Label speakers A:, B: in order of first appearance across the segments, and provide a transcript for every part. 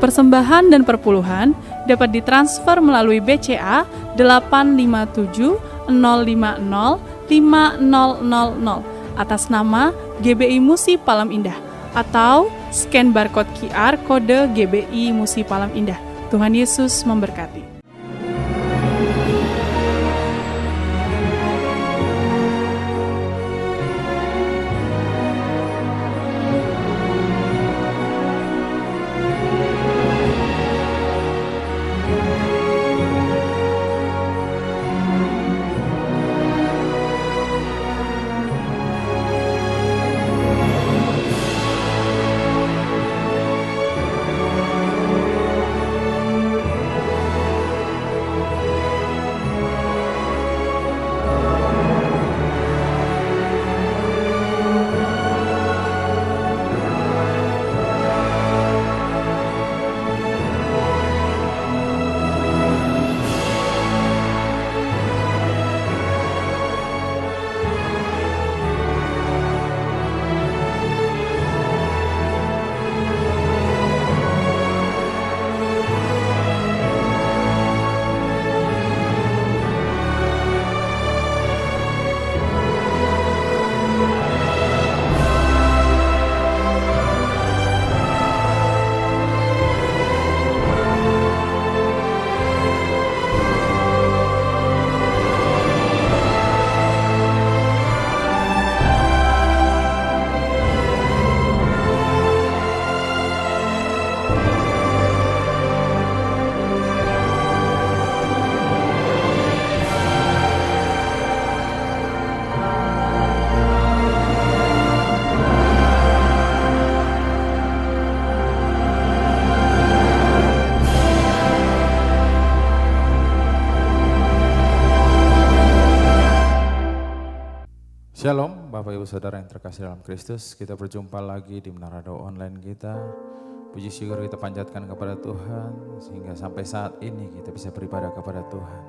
A: persembahan dan perpuluhan dapat ditransfer melalui BCA 857 050 5000 atas nama GBI Musi Palam Indah atau scan barcode QR kode GBI Musi Palam Indah. Tuhan Yesus memberkati.
B: Shalom Bapak Ibu Saudara yang terkasih dalam Kristus, kita berjumpa lagi di Menara Doa Online kita. Puji syukur kita panjatkan kepada Tuhan sehingga sampai saat ini kita bisa beribadah kepada Tuhan.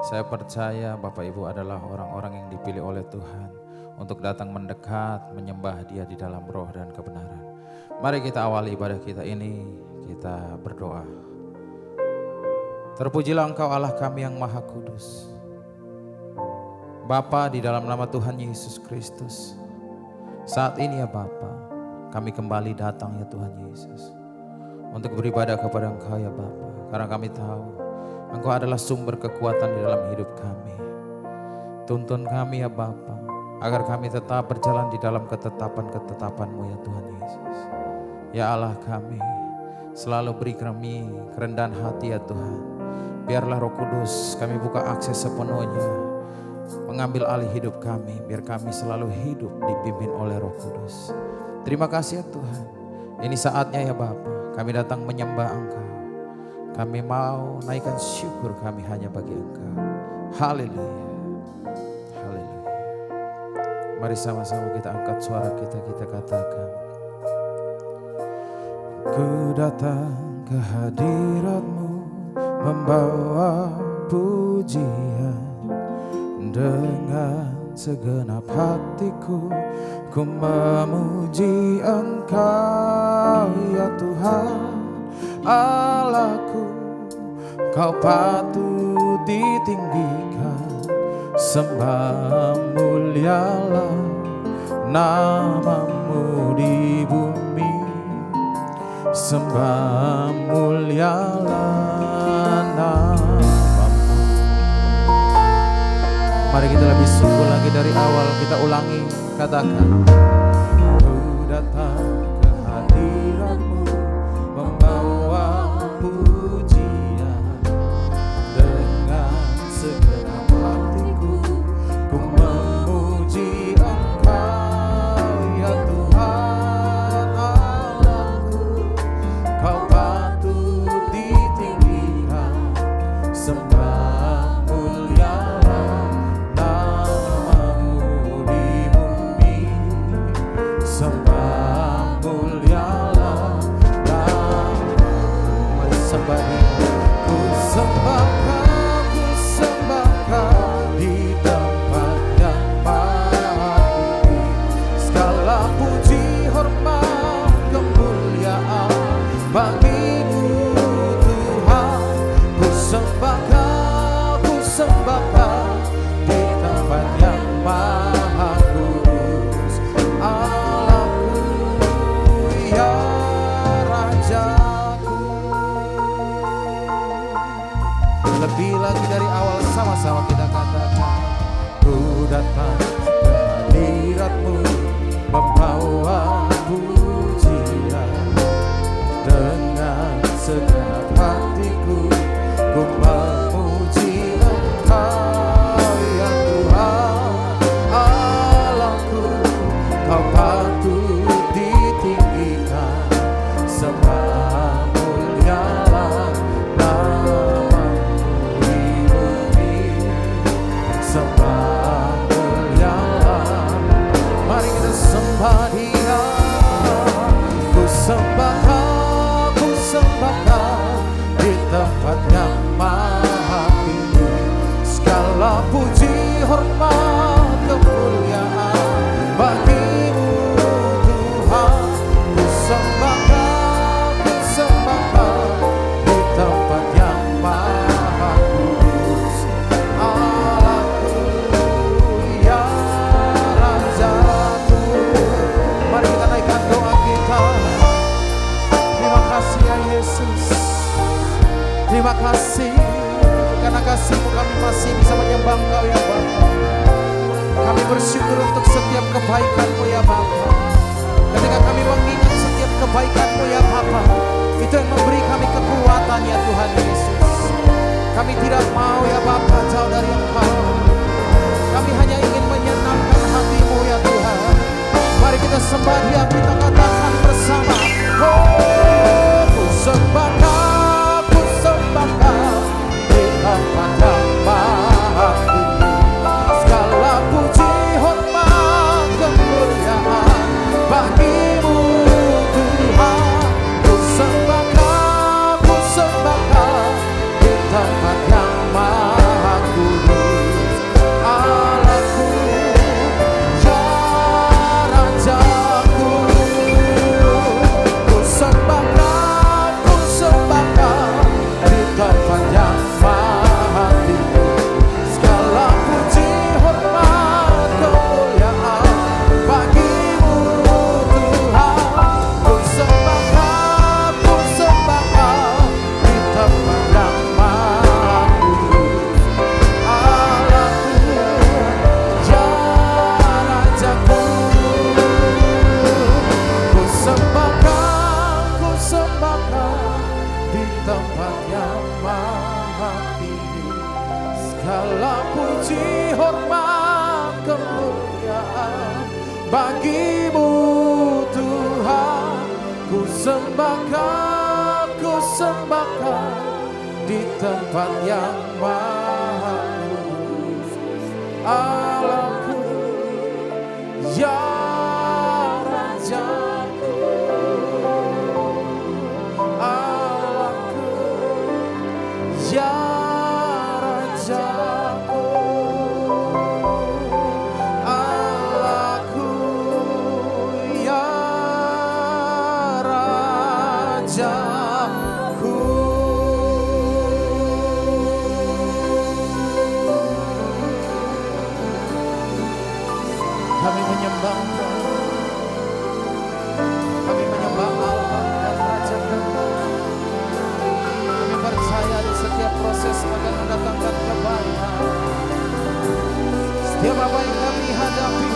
B: Saya percaya Bapak Ibu adalah orang-orang yang dipilih oleh Tuhan untuk datang mendekat, menyembah Dia di dalam roh dan kebenaran. Mari kita awali ibadah kita ini, kita berdoa. Terpujilah Engkau Allah kami yang Maha Kudus. Bapa, di dalam nama Tuhan Yesus Kristus, saat ini ya Bapa, kami kembali datang ya Tuhan Yesus untuk beribadah kepada Engkau ya Bapa, karena kami tahu Engkau adalah sumber kekuatan di dalam hidup kami. Tuntun kami ya Bapa, agar kami tetap berjalan di dalam ketetapan-ketetapan-Mu ya Tuhan Yesus. Ya Allah kami, selalu beri kami kerendahan hati ya Tuhan. Biarlah Roh Kudus kami buka akses sepenuhnya, mengambil alih hidup kami, biar kami selalu hidup dipimpin oleh Roh Kudus. Terima kasih ya Tuhan. Ini saatnya ya Bapa, kami datang menyembah Engkau. Kami mau naikkan syukur kami hanya bagi Engkau. Haleluya. Haleluya. Mari sama-sama kita angkat suara kita, kita katakan. Ku datang ke hadirat-Mu membawa pujian. Dengan segenap hatiku ku memuji Engkau ya Tuhan Allahku. Kau patut ditinggikan, sembah mulialah nama-Mu di bumi. Sembah mulialah nama. Mari kita lebih sungguh lagi dari awal, kita ulangi, katakan. Ku datang ke hadirat-Mu membawa pujian. Dengan segenap hatiku ku memuji Engkau ya Tuhan Allahku. Kau patut ditinggikan, sembah sembah Lebih lagi dari awal sama-sama kita katakan, ku datang ke hadirat-Mu membawa pujian. Dengan segenap hatiku ku memuji Engkau ya Tuhan Allahku. Kau patut ditinggikan, sembah mulialah nama-Mu di bumi, sembah mulialah. Mari kita sembah Dia, ku sembah di tempat yang maha tinggi. Segala puji, hormat, kemuliaan bagi-Mu Tuhan. Ku sembahkan di tempat yang maha kudus. Allahku ya Rajaku. Mari kita naikkan doa kita. Terima kasih ya Yesus. Terima kasih karena kasih-Mu kami masih bisa menyembah Engkau ya Bapa. Kami bersyukur untuk setiap kebaikan-Mu ya Bapa. Ketika kami mengingat setiap kebaikan-Mu ya Bapa, itu yang memberi kami kekuatan ya Tuhan Yesus. Kami tidak mau ya Bapa jauh dari Engkau. Kami hanya ingin menyenangkan hati-Mu ya Tuhan. Mari kita sembah Dia, kita katakan bersama, oh ku sembahkan di tempat yang maha tinggi. Segala puji, hormat, kemuliaan bagi-Mu Tuhan. Ku sembahkan di tempat yang maha kudus. Allahku ya Rajaku. Ku sembahkan di tempat yang maha tinggi. Segala puji, hormat, kemuliaan bagi-Mu Tuhan. Ku sembahkan di tempat yang maha kudus. Allahku ya Rajaku. Ku sembahkan di tempat yang maha tinggi. Segala puji, hormat, kemuliaan bagi-Mu Tuhan. Ku sembahkan di tempat yang maha kudus. Allahku ya Rajaku. Allahku ya Rajaku. Allahku ya Rajaku. Kami menyembah Engkau. Kami menyembah Allah dan Raja kami. Kami percaya di setiap proses akan mendatangkan kebaikan. Setiap apa yang kami hadapi,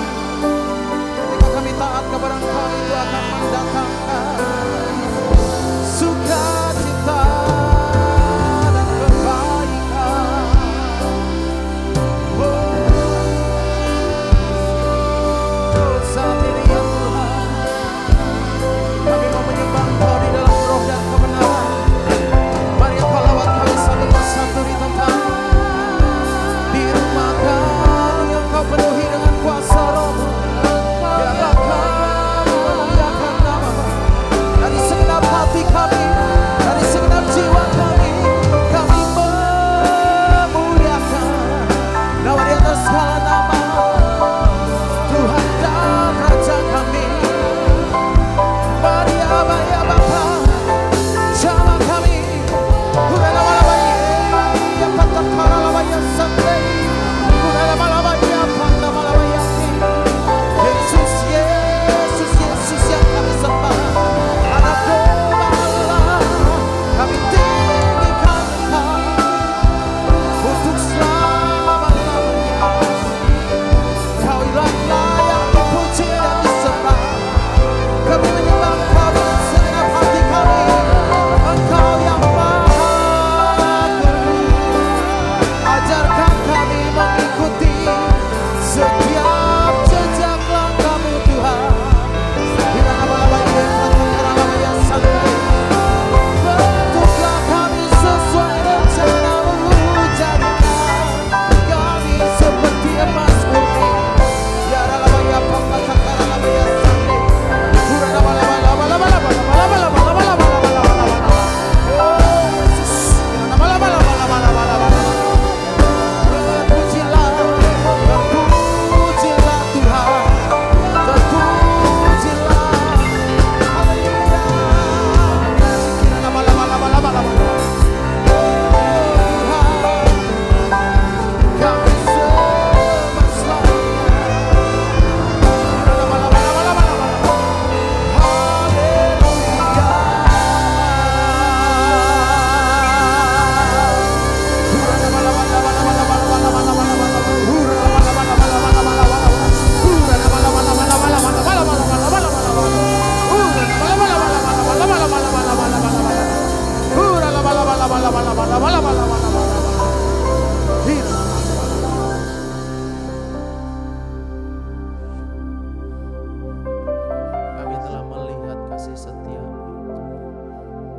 B: ketika kami taat kepada Engkau, itu akan mendatangkan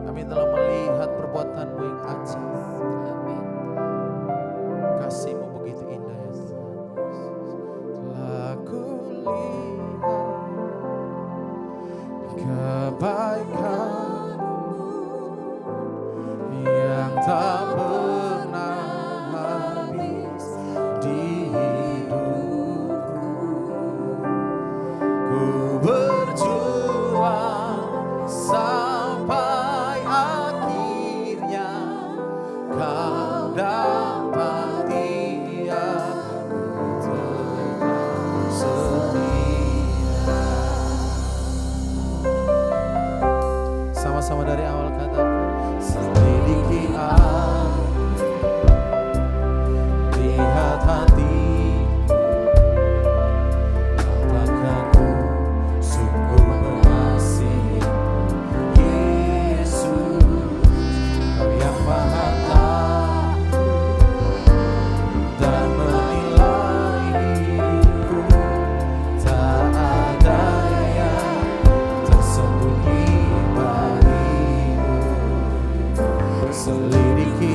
B: Kami telah melihat perbuatan-Mu yang ajaib. Kasih-Mu begitu indah ya Tuhan. Telah kulihat kebaikan-Mu yang tak pernah habis di hidupku. Ku berjuang sampai akhirnya Kau dapati aku tetap setia. Sama-sama dari awal katakan, selidiki aku, lihat hati, katakan ku sungguh mengasihi Yesus. Kau yang Maha tahu dan menilai hidupku, tak ada yang tersembunyi bagimu. Selidiki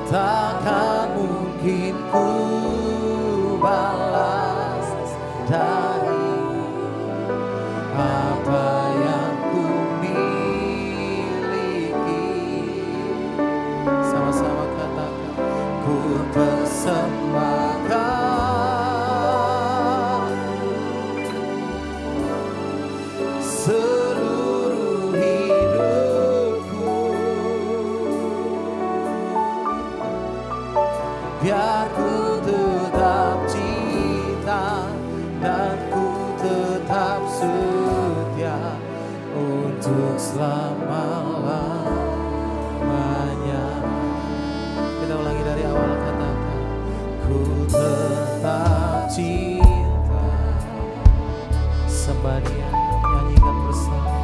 B: takkan mungkin ku balas dari apa yang ku miliki. Sama-sama katakan, ku persembahkan seluruh hidupku, biar ku tetap cinta dan ku tetap setia untuk selama-lamanya. Kita ulangi dari awal, katakan, ku tetap cinta. Sembah Dia, nyanyikan bersama.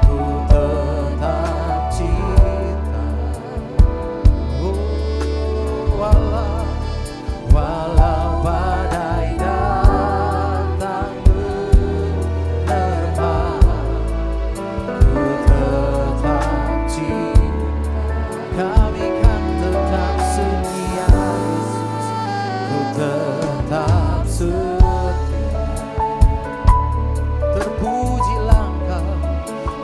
B: Ku tetap cinta, walau badai datang menerpa, ku tetap cinta. Kami kan tetap setia, Yesus. Ku tetap setia. Terpujilah Engkau,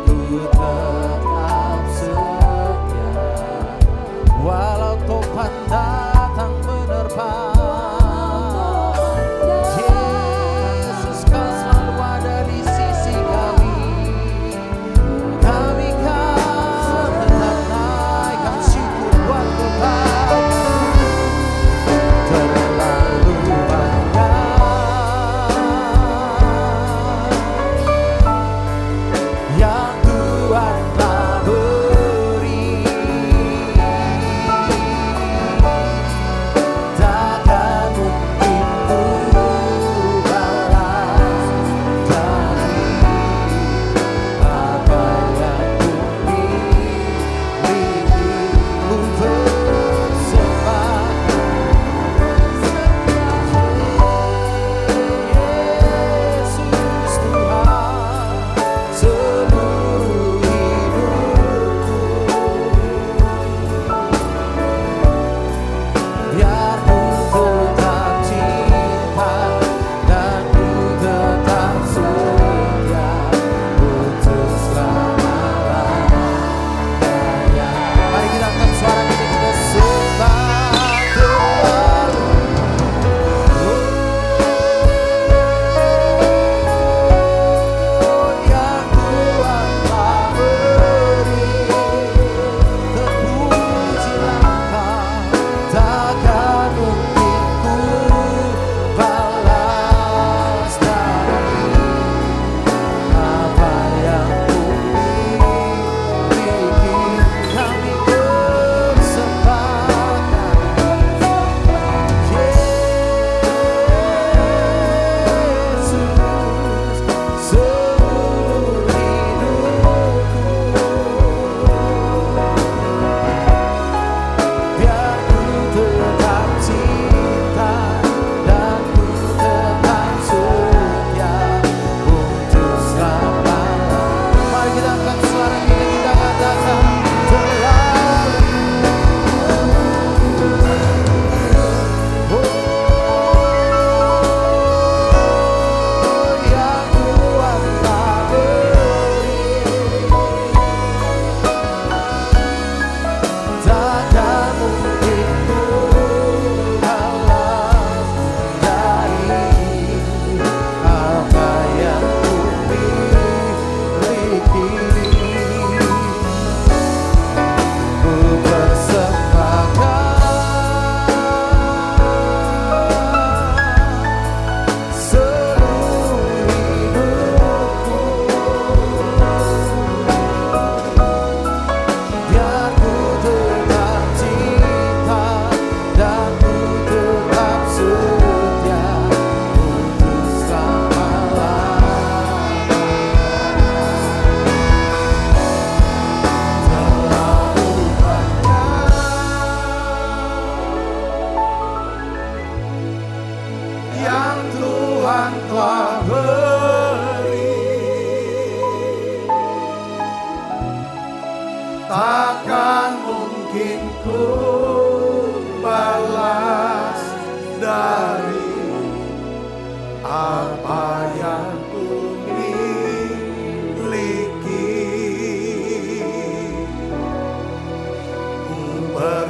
B: ku tetap setia. Walau topan datang menerpa, Yesus Kau selalu ada di sisi kami. Kami kan tetap naikkan syukur buat Kau. Terlalu banyak yang Tuhan telah beri, takkan mungkin ku balas dari apa yang ku miliki. Ku persembahkan Yesus Tuhan seluruh hidupku, biar ku tetap cinta dan ku tetap setia untuk selama-lamanya. Mari kita angkat suara kita sembah Tuhan. Yang Tuhan telah beri, terpujilah Engkau, takkan mungkin ku balas dari apa yang ku miliki. Kami persembahkan Yesus seluruh hidupku, biar ku tetap cinta dan ku tetap setia untuk selama-lamanya. Mari kita angkat suara kita katakan, terlalu yang Tuhan telah beri, takkan mungkin ku balas dari apa yang ku miliki. Ku persembahkan seluruh hidupku, biar ku tetap cinta dan ku tetap setia untuk selama-lamanya. Terlalu banyak yang Tuhan telah beri, takkan mungkin ku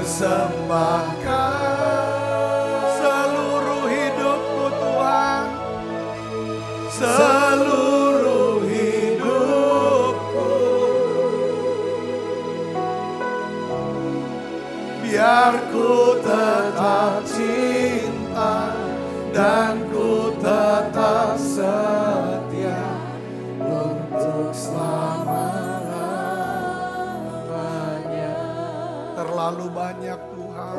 C: persembahkan seluruh hidupku Tuhan, seluruh hidupku, biar ku tetap cinta dan ku tetap setia untuk selama-lamanya. Terlalu banyak Tuhan,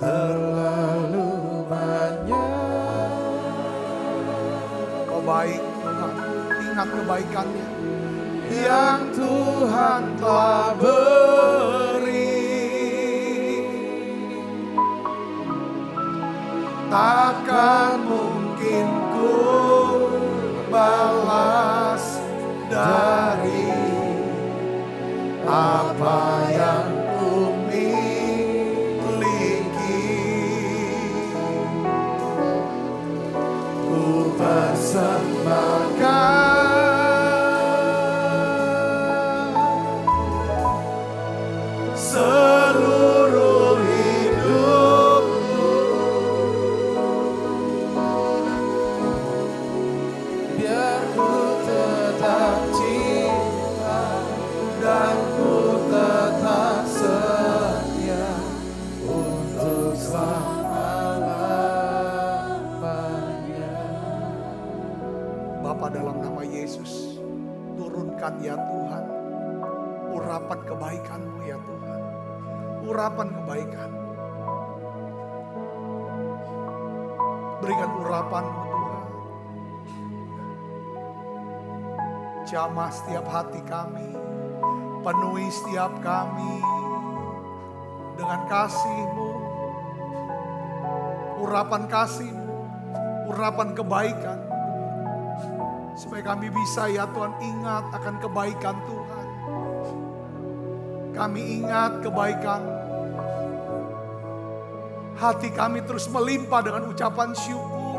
C: terlalu banyak. Kau baik Tuhan, ingat kebaikannya yang Tuhan telah beri. Takkan mungkin ku balas dari apa yang ku miliki. Ku persembahkan seluruh hidupku, biar ku tetap cinta dan ku tetap setia untuk selama-lamanya. Bapa, dalam nama Yesus, turunkan ya Tuhan urapan kebaikan-Mu ya Tuhan, urapan kebaikan. Berikan urapan-Mu Tuhan, jamah setiap hati kami, penuhi setiap kami dengan kasih-Mu, urapan kasih-Mu, urapan kebaikan. Supaya kami bisa ya Tuhan ingat akan kebaikan Tuhan. Kami ingat kebaikan. Hati kami terus melimpah dengan ucapan syukur,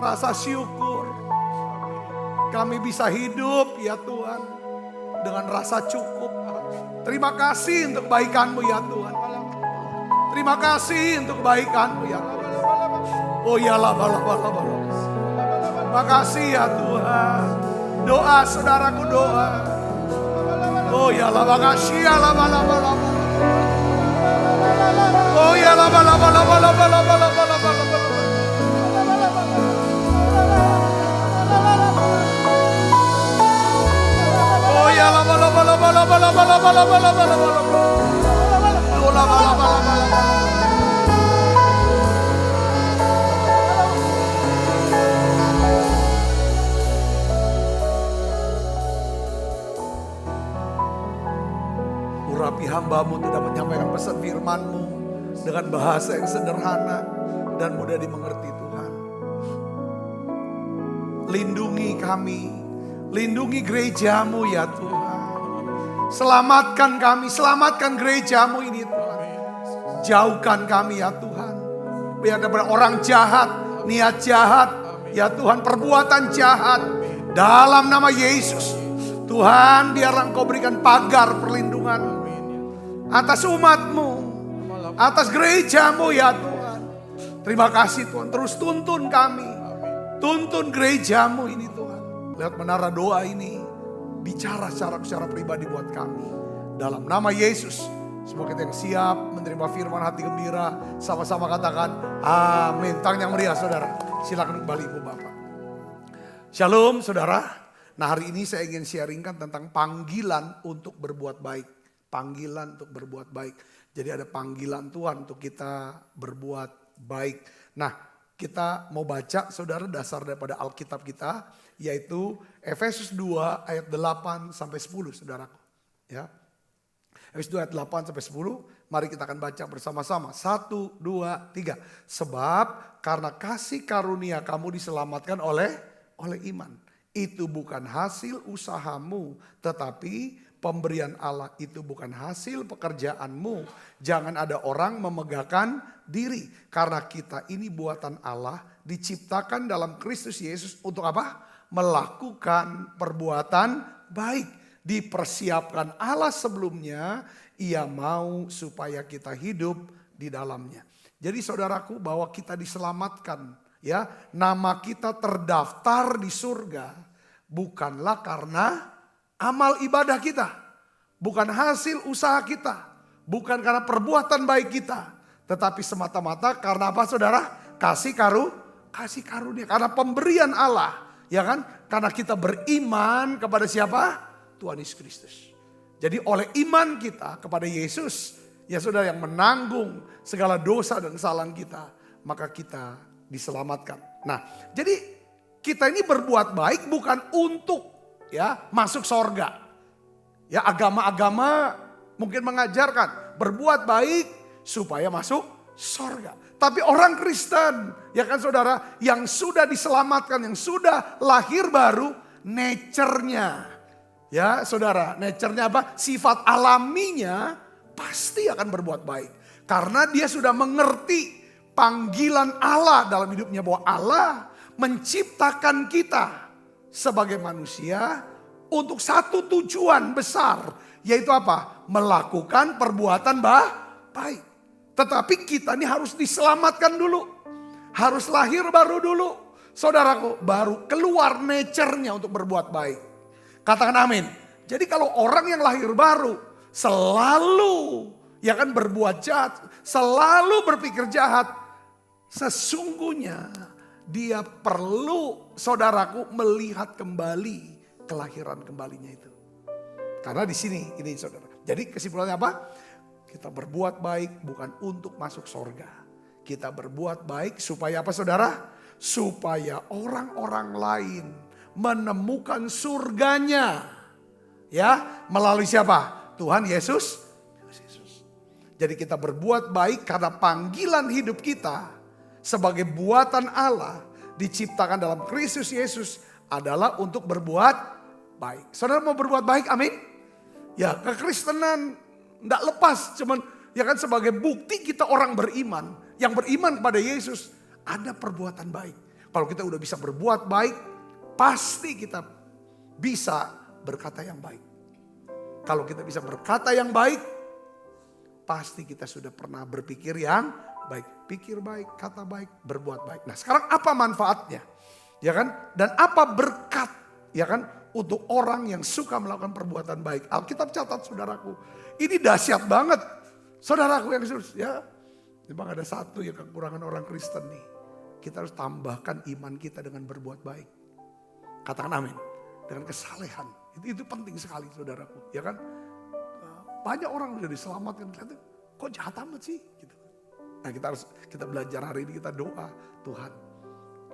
C: rasa syukur. Kami bisa hidup ya Tuhan dengan rasa cukup. Terima kasih untuk kebaikan-Mu ya Tuhan. Terima kasih untuk kebaikan-Mu ya Tuhan. Oh ya bala. Terima kasih ya Tuhan. Doa saudaraku, doa. Oh ya makasih ya bala. Oh ya bala. Oh ya bala. Urapi hamba-Mu tidak menyampaikan pesan firman-Mu dengan bahasa yang sederhana dan mudah dimengerti Tuhan. Lindungi kami, lindungi gereja-Mu ya Tuhan. Selamatkan kami, selamatkan gereja-Mu ini Tuhan. Jauhkan kami ya Tuhan. Biar daripada orang jahat, niat jahat, ya Tuhan, perbuatan jahat. Dalam nama Yesus, Tuhan, biarlah Engkau berikan pagar perlindungan atas umat-Mu, atas gereja-Mu ya Tuhan. Terima kasih Tuhan, terus tuntun kami, tuntun gereja-Mu ini Tuhan. Lihat menara doa ini, bicara secara pribadi buat kami. Dalam nama Yesus, semoga kita yang siap menerima firman hati gembira, sama-sama katakan amin. Tangan yang meriah saudara, silakan kembali Ibu Bapak. Shalom saudara. Nah hari ini saya ingin sharingkan tentang panggilan untuk berbuat baik. Panggilan untuk berbuat baik. Jadi ada panggilan Tuhan untuk kita berbuat baik. Nah kita mau baca saudara dasar daripada Alkitab kita. Yaitu Efesus 2 ayat 8 sampai 10 saudaraku. Ya. Efesus 2 ayat 8 sampai 10. Mari kita akan baca bersama-sama. 1, 2, 3. Sebab karena kasih karunia kamu diselamatkan oleh iman. Itu bukan hasil usahamu, tetapi pemberian Allah itu bukan hasil pekerjaanmu. Jangan ada orang memegahkan diri. Karena kita ini buatan Allah, diciptakan dalam Kristus Yesus untuk apa? Melakukan perbuatan baik. dipersiapkan Allah sebelumnya, Ia mau supaya kita hidup di dalamnya. Jadi saudaraku, bahwa kita diselamatkan, ya, nama kita terdaftar di surga bukanlah karena amal ibadah kita, bukan hasil usaha kita, bukan karena perbuatan baik kita, tetapi semata-mata karena apa saudara? Kasih karunia, karena pemberian Allah, ya kan? Karena kita beriman kepada siapa? Tuhan Yesus Kristus. Jadi oleh iman kita kepada Yesus, ya saudara, yang menanggung segala dosa dan kesalahan kita, maka kita diselamatkan. Nah, jadi kita ini berbuat baik bukan untuk, ya, masuk sorga. Ya, agama-agama mungkin mengajarkan berbuat baik supaya masuk sorga. Tapi orang Kristen, ya kan saudara, yang sudah diselamatkan, yang sudah lahir baru, nature-nya, ya saudara, nature-nya apa? Sifat alaminya pasti akan berbuat baik. Karena dia sudah mengerti panggilan Allah dalam hidupnya, bahwa Allah menciptakan kita sebagai manusia untuk satu tujuan besar, yaitu apa? Melakukan perbuatan baik. Tetapi kita ini harus diselamatkan dulu. Harus lahir baru dulu. Saudaraku, baru keluar nature-nya untuk berbuat baik. Katakan amin. Jadi kalau orang yang lahir baru selalu, ya kan, berbuat jahat, selalu berpikir jahat, sesungguhnya dia perlu, saudaraku, melihat kembali kelahiran kembalinya itu. Karena di sini ini saudara. Jadi kesimpulannya apa? Kita berbuat baik bukan untuk masuk sorga. Kita berbuat baik supaya apa saudara? Supaya orang-orang lain menemukan surganya. Ya, melalui siapa? Tuhan Yesus. Jadi kita berbuat baik karena panggilan hidup kita sebagai buatan Allah diciptakan dalam Kristus Yesus adalah untuk berbuat baik. Saudara mau berbuat baik? Amin. Ya, kekristenan tidak lepas, cuman ya kan sebagai bukti kita orang beriman. Yang beriman kepada Yesus ada perbuatan baik. Kalau kita udah bisa berbuat baik, pasti kita bisa berkata yang baik. Kalau kita bisa berkata yang baik, pasti kita sudah pernah berpikir yang baik. Pikir baik, kata baik, berbuat baik. Nah sekarang apa manfaatnya? Ya kan? Dan apa berkat, ya kan, untuk orang yang suka melakukan perbuatan baik? Alkitab catat saudaraku, ini dahsyat banget. Saudaraku yang khusus, ya. Memang ada satu ya kekurangan orang Kristen nih. Kita harus tambahkan iman kita dengan berbuat baik. Katakan amin. Dengan kesalehan. Itu penting sekali saudaraku, ya kan? Banyak orang sudah diselamatkan, kok jahat amat sih? Gitu. Nah kita belajar hari ini, kita doa, Tuhan.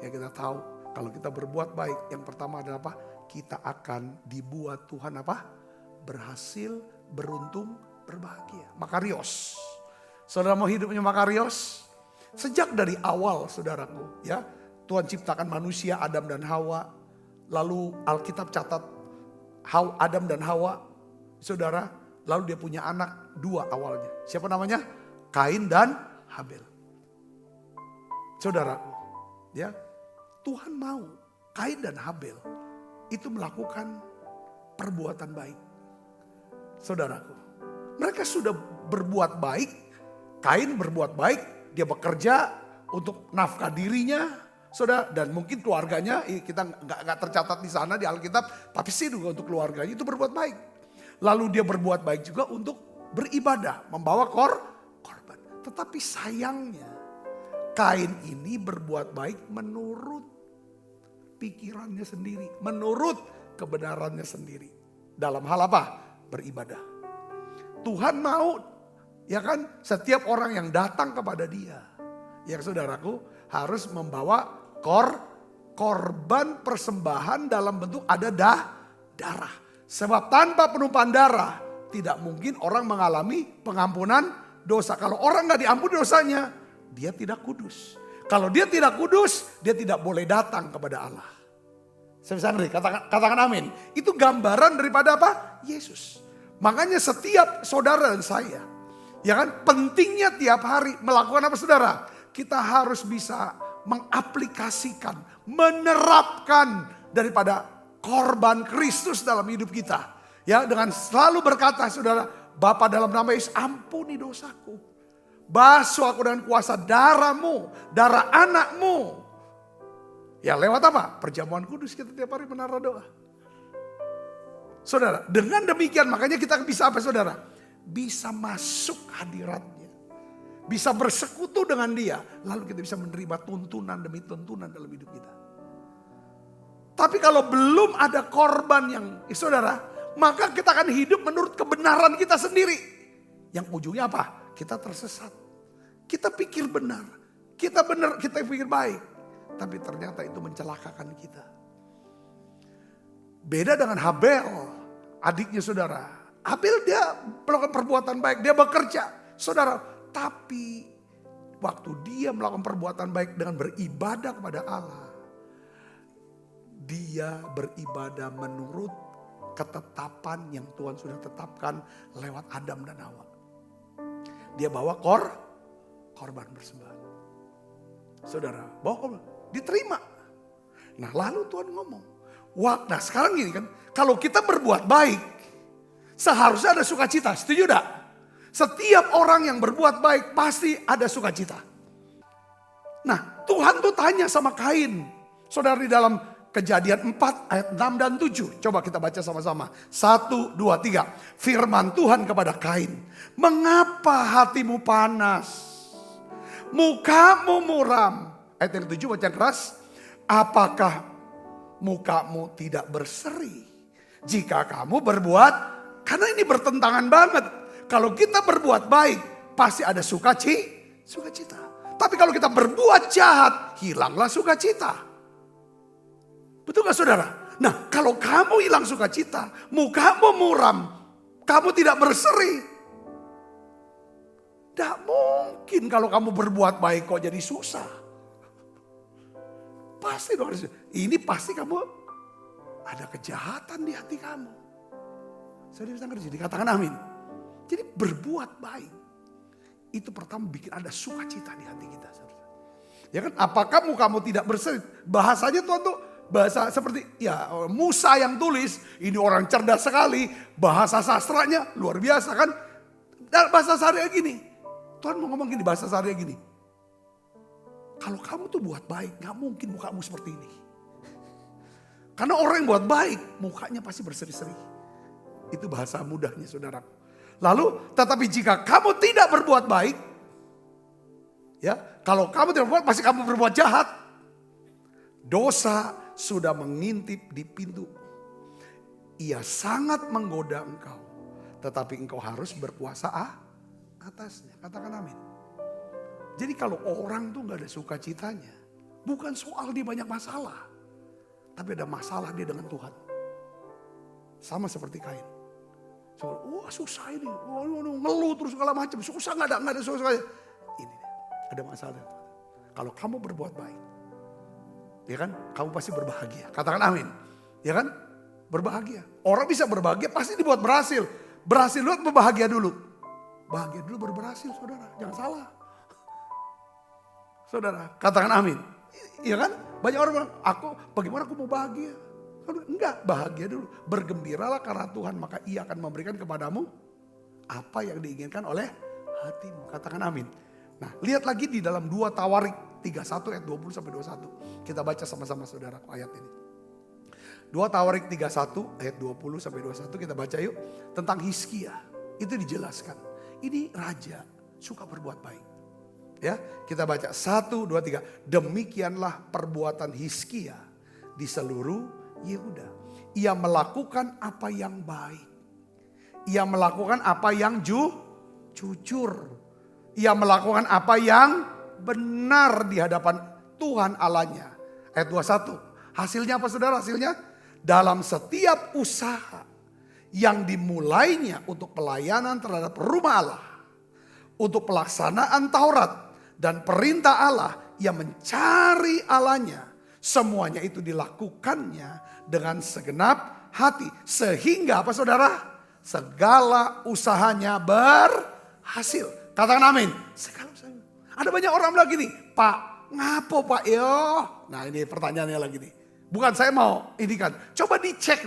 C: Ya kita tahu kalau kita berbuat baik, yang pertama adalah apa? Kita akan dibuat Tuhan apa? Berhasil, beruntung, berbahagia. Makarios. Saudara mau hidupnya makarios? Sejak dari awal saudaraku, ya, Tuhan ciptakan manusia Adam dan Hawa. Lalu Alkitab catat Adam dan Hawa, saudara, lalu dia punya anak dua awalnya. Siapa namanya? Kain dan Habel. Saudaraku, ya, Tuhan mau Kain dan Habel itu melakukan perbuatan baik. Saudaraku, mereka sudah berbuat baik. Kain berbuat baik, dia bekerja untuk nafkah dirinya, saudara, dan mungkin keluarganya. Kita nggak tercatat di sana di Alkitab, tapi sih juga untuk keluarganya itu berbuat baik. Lalu dia berbuat baik juga untuk beribadah, membawa korban. Tetapi sayangnya, Kain ini berbuat baik menurut pikirannya sendiri, menurut kebenarannya sendiri. Dalam hal apa? Beribadah. Tuhan mau, ya kan, setiap orang yang datang kepada dia, yang saudaraku, harus membawa korban persembahan dalam bentuk ada darah. Sebab tanpa penumpahan darah tidak mungkin orang mengalami pengampunan dosa. Kalau orang gak diampuni dosanya, dia tidak kudus. Kalau dia tidak kudus, dia tidak boleh datang kepada Allah. Saya bisa ngeri, katakan amin. Itu gambaran daripada apa? Yesus. Makanya setiap saudara dan saya, ya kan, pentingnya tiap hari melakukan apa saudara? Kita harus bisa mengaplikasikan, menerapkan daripada korban Kristus dalam hidup kita. Ya, dengan selalu berkata, saudara, Bapa dalam nama Yesus, ampuni dosaku. Basuh aku dengan kuasa darah-Mu, darah anak-Mu. Ya lewat apa? Perjamuan kudus, kita tiap hari menara doa. Saudara, dengan demikian makanya kita bisa apa saudara? Bisa masuk hadiratnya. Bisa bersekutu dengan dia. Lalu kita bisa menerima tuntunan demi tuntunan dalam hidup kita. Tapi kalau belum ada korban yang, saudara, maka kita akan hidup menurut kebenaran kita sendiri. Yang ujungnya apa? Kita tersesat. Kita pikir benar. Kita pikir baik. Tapi ternyata itu mencelakakan kita. Beda dengan Habel, adiknya saudara. Habel dia melakukan perbuatan baik, dia bekerja. Saudara, tapi waktu dia melakukan perbuatan baik dengan beribadah kepada Allah. Dia beribadah menurut ketetapan yang Tuhan sudah tetapkan lewat Adam dan Hawa. Dia bawa korban persembahan. Saudara, bawa korban. Diterima. Nah lalu Tuhan ngomong. Wah, nah sekarang gini kan. Kalau kita berbuat baik. Seharusnya ada sukacita. Setuju gak? Setiap orang yang berbuat baik pasti ada sukacita. Nah Tuhan tuh tanya sama Kain. Saudara di dalam Kejadian 4 ayat 6 dan 7. Coba kita baca sama-sama. 1, 2, 3. Firman Tuhan kepada Kain. Mengapa hatimu panas? Mukamu muram. Ayat yang 7 baca keras. Apakah mukamu tidak berseri jika kamu berbuat? Karena ini bertentangan banget. Kalau kita berbuat baik pasti ada sukacita. Tapi kalau kita berbuat jahat hilanglah sukacita. Betul gak saudara? Nah kalau kamu hilang sukacita, mukamu muram, kamu tidak berseri. Tidak mungkin kalau kamu berbuat baik kok jadi susah. Pasti dong, ini pasti kamu ada kejahatan di hati kamu. Saya bisa ngerti, dikatakan amin. Jadi berbuat baik, itu pertama bikin ada sukacita di hati kita. Ya kan, apakah kamu tidak berseri? Bahasanya Tuhan tuh bahasa seperti, ya Musa yang tulis, ini orang cerdas sekali. Bahasa sastranya luar biasa kan. Dan bahasa sehari gini, Tuhan mau ngomong gini, bahasa sehari gini. Kalau kamu tuh buat baik, gak mungkin mukamu seperti ini. Karena orang yang buat baik, mukanya pasti berseri-seri. Itu bahasa mudahnya saudara. Lalu, tetapi jika kamu tidak berbuat baik, ya, kalau kamu tidak berbuat, pasti kamu berbuat jahat. Dosa sudah mengintip di pintu. Ia sangat menggoda engkau. Tetapi engkau harus berkuasa atasnya. Katakan amin. Jadi kalau orang tuh gak ada sukacitanya, bukan soal dia banyak masalah. Tapi ada masalah dia dengan Tuhan. Sama seperti Kain. So, wah susah ini, ngeluh terus segala macam. Susah gak ada susah. Ini ada masalah. Kalau kamu berbuat baik, ya kan, kamu pasti berbahagia. Katakan amin. Ya kan, berbahagia. Orang bisa berbahagia pasti dibuat berhasil. Berhasil dulu, berbahagia dulu. Bahagia dulu baru berhasil saudara, jangan salah. Saudara, katakan amin. Iya kan? Banyak orang bilang, bagaimana aku mau bahagia? Enggak, bahagia dulu. Bergembiralah karena Tuhan, maka ia akan memberikan kepadamu apa yang diinginkan oleh hatimu. Katakan amin. Nah, lihat lagi di dalam 2 Tawarik 31 ayat 20 sampai 21. Kita baca sama-sama saudara ayat ini. 2 Tawarik 31 ayat 20 sampai 21 kita baca yuk. Tentang Hizkia. Itu dijelaskan. Ini raja suka berbuat baik. Ya, kita baca 1, 2, 3. Demikianlah perbuatan Hizkia di seluruh Yehuda. Ia melakukan apa yang baik. Ia melakukan apa yang jujur. Ia melakukan apa yang benar di hadapan Tuhan Allahnya. Ayat 21. Hasilnya apa saudara? Hasilnya dalam setiap usaha yang dimulainya untuk pelayanan terhadap rumah Allah. Untuk pelaksanaan Taurat. Dan perintah Allah yang mencari Allahnya. Semuanya itu dilakukannya dengan segenap hati. Sehingga apa saudara? Segala usahanya berhasil. Katakan amin. Segala usahanya. Ada banyak orang bilang gini. Pak, ngapo Pak yo? Nah ini pertanyaannya lagi nih. Bukan saya mau ini kan. Coba dicek.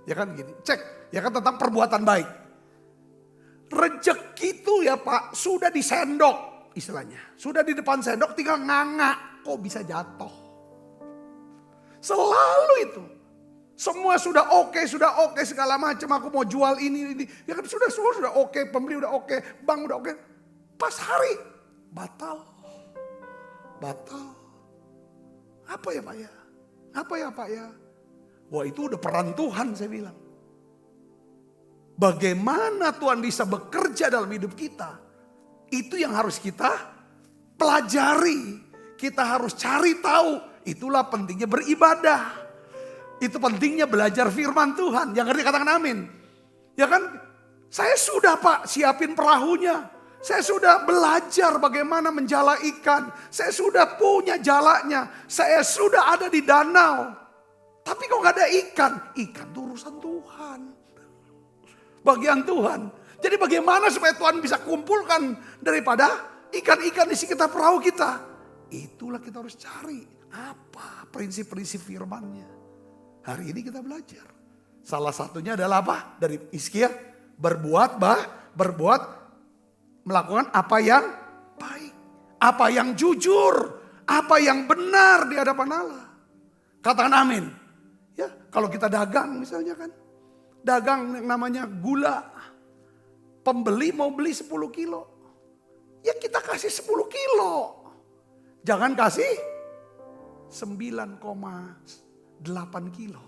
C: Ya kan gini. Cek. Ya kan, tentang perbuatan baik. Rezeki itu ya Pak, sudah disendok istilahnya. Sudah di depan sendok tinggal nganga, kok bisa jatuh. Selalu itu. Semua sudah oke segala macam. Aku mau jual ini. Ya kan semua sudah oke, pembeli udah oke, bank udah oke. Pas hari batal. Apa ya Pak ya? Wah, itu udah peran Tuhan, saya bilang. Bagaimana Tuhan bisa bekerja dalam hidup kita? Itu yang harus kita pelajari. Kita harus cari tahu. Itulah pentingnya beribadah. Itu pentingnya belajar firman Tuhan. Yang ngerti katakan amin. Ya kan? Saya sudah Pak siapin perahunya. Saya sudah belajar bagaimana menjala ikan. Saya sudah punya jalanya. Saya sudah ada di danau. Tapi kok gak ada ikan? Ikan itu urusan Tuhan. Bagian Tuhan. Jadi bagaimana supaya Tuhan bisa kumpulkan daripada ikan-ikan di sekitar perahu kita. Itulah kita harus cari. Apa prinsip-prinsip firman-Nya. Hari ini kita belajar. Salah satunya adalah apa? Dari Hizkia, melakukan apa yang baik, apa yang jujur, apa yang benar di hadapan Allah. Katakan amin. Ya, kalau kita dagang misalnya kan, dagang yang namanya gula, pembeli mau beli 10 kilo, ya kita kasih 10 kilo, jangan kasih 9,8 kilo.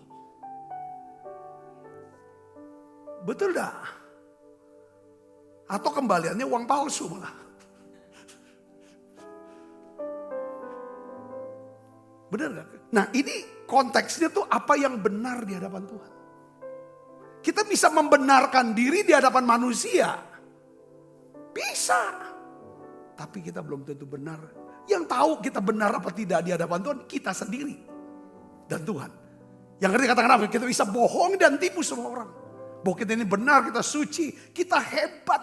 C: Betul dah? Atau kembaliannya uang palsu malah. Benar gak? Nah, ini konteksnya tuh apa yang benar di hadapan Tuhan. Kita bisa membenarkan diri di hadapan manusia. Bisa. Tapi kita belum tentu benar. Yang tahu kita benar apa tidak di hadapan Tuhan, kita sendiri. Dan Tuhan. Yang ngerti katakan apa? Kita bisa bohong dan tipu semua orang. Bahwa kita ini benar, kita suci, kita hebat.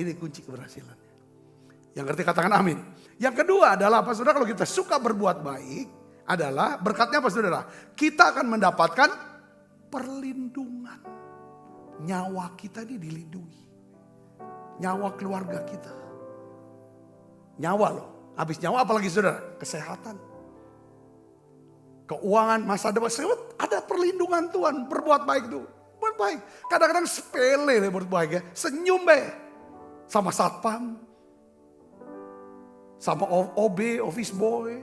C: Ini kunci keberhasilannya. Yang ngerti katakan amin. Yang kedua adalah apa saudara, kalau kita suka berbuat baik adalah berkatnya apa saudara? Kita akan mendapatkan perlindungan. Nyawa kita ini dilindungi. Nyawa keluarga kita. Nyawa loh. Habis nyawa apalagi saudara? Kesehatan. Keuangan, masa depan. Ada perlindungan Tuhan. Berbuat baik itu. Berbuat baik. Kadang-kadang sepele deh berbuat baik ya. Senyum deh. Sama satpam. Sama OB, office boy.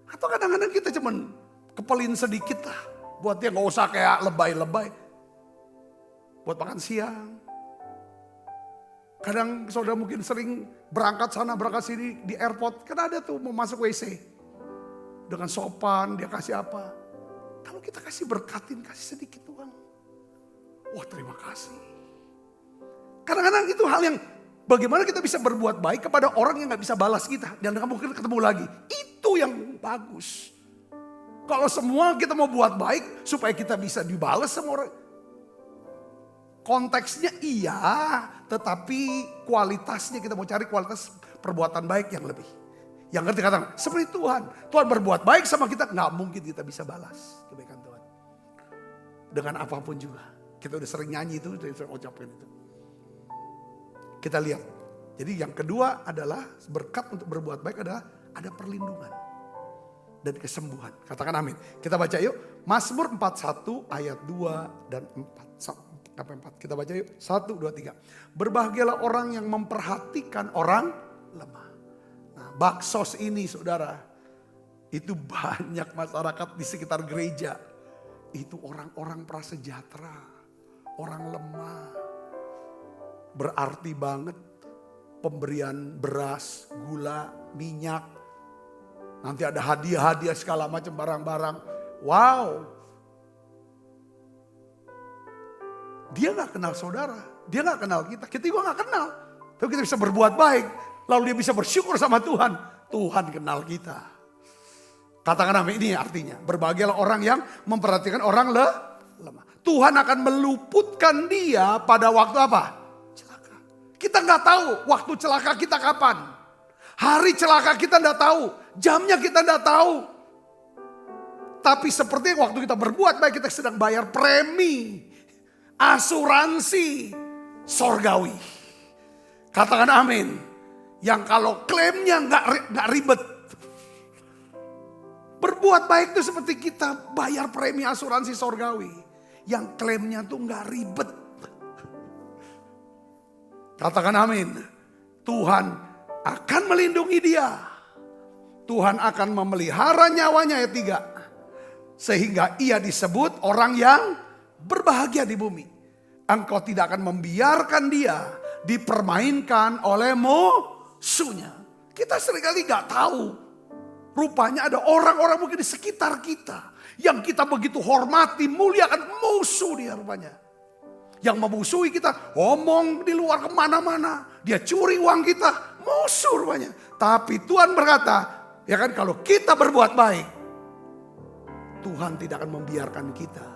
C: Atau kadang-kadang kita cuman kepelin sedikit lah. Buat dia gak usah kayak lebay-lebay. Buat makan siang. Kadang saudara mungkin sering berangkat sana berangkat sini di airport. Kan ada tuh mau masuk WC. Dengan sopan dia kasih apa. Kalau kita kasih berkatin, kasih sedikit uang. Wah, terima kasih. Kadang-kadang itu hal yang bagaimana kita bisa berbuat baik kepada orang yang gak bisa balas kita. Dan mungkin ketemu lagi. Itu yang bagus. Kalau semua kita mau buat baik supaya kita bisa dibalas sama orang. Konteksnya iya, tetapi kualitasnya kita mau cari kualitas perbuatan baik yang lebih. Yang ngerti katakan, seperti Tuhan. Tuhan berbuat baik sama kita, gak mungkin kita bisa balas kebaikan Tuhan. Dengan apapun juga. Kita udah sering nyanyi itu, udah sering ucapin itu. Kita lihat. Jadi yang kedua adalah berkat untuk berbuat baik adalah ada perlindungan. Dan kesembuhan. Katakan amin. Kita baca yuk. Mazmur 41 ayat 2 dan 4. Sampai 4. Kita baca yuk. 1, 2, 3. Berbahagialah orang yang memperhatikan orang lemah. Nah, baksos ini saudara. Itu banyak masyarakat di sekitar gereja. Itu orang-orang prasejahtera. Orang lemah. Berarti banget pemberian beras, gula, minyak. Nanti ada hadiah-hadiah segala macam barang-barang. Wow. Dia gak kenal saudara. Dia gak kenal kita. Kita juga gak kenal. Tapi kita bisa berbuat baik. Lalu dia bisa bersyukur sama Tuhan. Tuhan kenal kita. Katakan amin, ini artinya. Berbahagialah orang yang memperhatikan orang lemah. Tuhan akan meluputkan dia pada waktu apa? Celaka. Kita gak tahu waktu celaka kita kapan. Hari celaka kita gak tahu. Jamnya kita gak tahu. Tapi seperti waktu kita berbuat baik, kita sedang bayar premi, asuransi sorgawi. Katakan amin. Yang kalau klaimnya nggak ribet. Berbuat baik itu seperti kita bayar premi asuransi sorgawi. Yang klaimnya tuh nggak ribet. Katakan amin. Tuhan akan melindungi dia. Tuhan akan memelihara nyawanya, ayat 3. Sehingga ia disebut orang yang berbahagia di bumi. Engkau tidak akan membiarkan dia dipermainkan oleh musuhnya. Kita seringkali gak tahu. Rupanya ada orang-orang mungkin di sekitar kita. Yang kita begitu hormati, muliakan, musuh dia rupanya. Yang memusuhi kita, ngomong di luar kemana-mana. Dia curi uang kita, musuh rupanya. Tapi Tuhan berkata, ya kan, kalau kita berbuat baik, Tuhan tidak akan membiarkan kita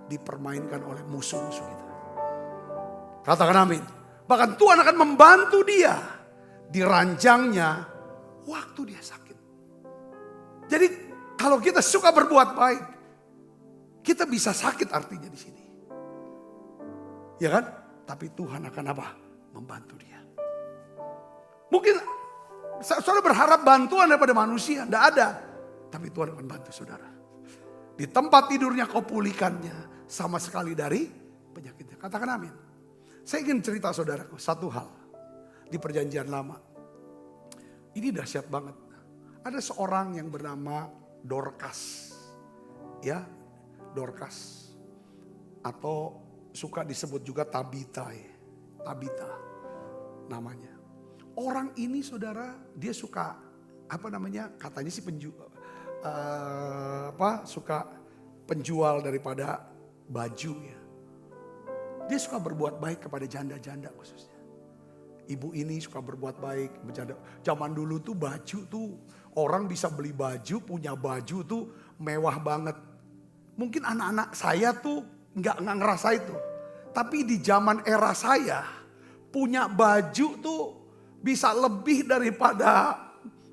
C: dipermainkan oleh musuh-musuh kita. Katakan amin. Bahkan Tuhan akan membantu dia di ranjangnya waktu dia sakit. Jadi kalau kita suka berbuat baik, kita bisa sakit artinya di sini. Ya kan? Tapi Tuhan akan apa? Membantu dia. Mungkin saudara berharap bantuan daripada manusia, tidak ada. Tapi Tuhan akan bantu saudara. Di tempat tidurnya kau pulihkannya sama sekali dari penyakitnya. Katakan amin. Saya ingin cerita saudaraku satu hal di perjanjian lama. Ini dahsyat banget. Ada seorang yang bernama Dorcas. Ya, Dorcas. Atau suka disebut juga Tabita ya. Tabita namanya. Orang ini saudara, dia suka katanya sih suka penjual daripada baju ya. Dia suka berbuat baik kepada janda-janda khususnya. Ibu ini suka berbuat baik berjanda. Zaman dulu tuh baju tuh orang bisa beli baju, punya baju tuh mewah banget. Mungkin anak-anak saya tuh nggak ngerasa itu. Tapi di zaman era saya punya baju tuh bisa lebih daripada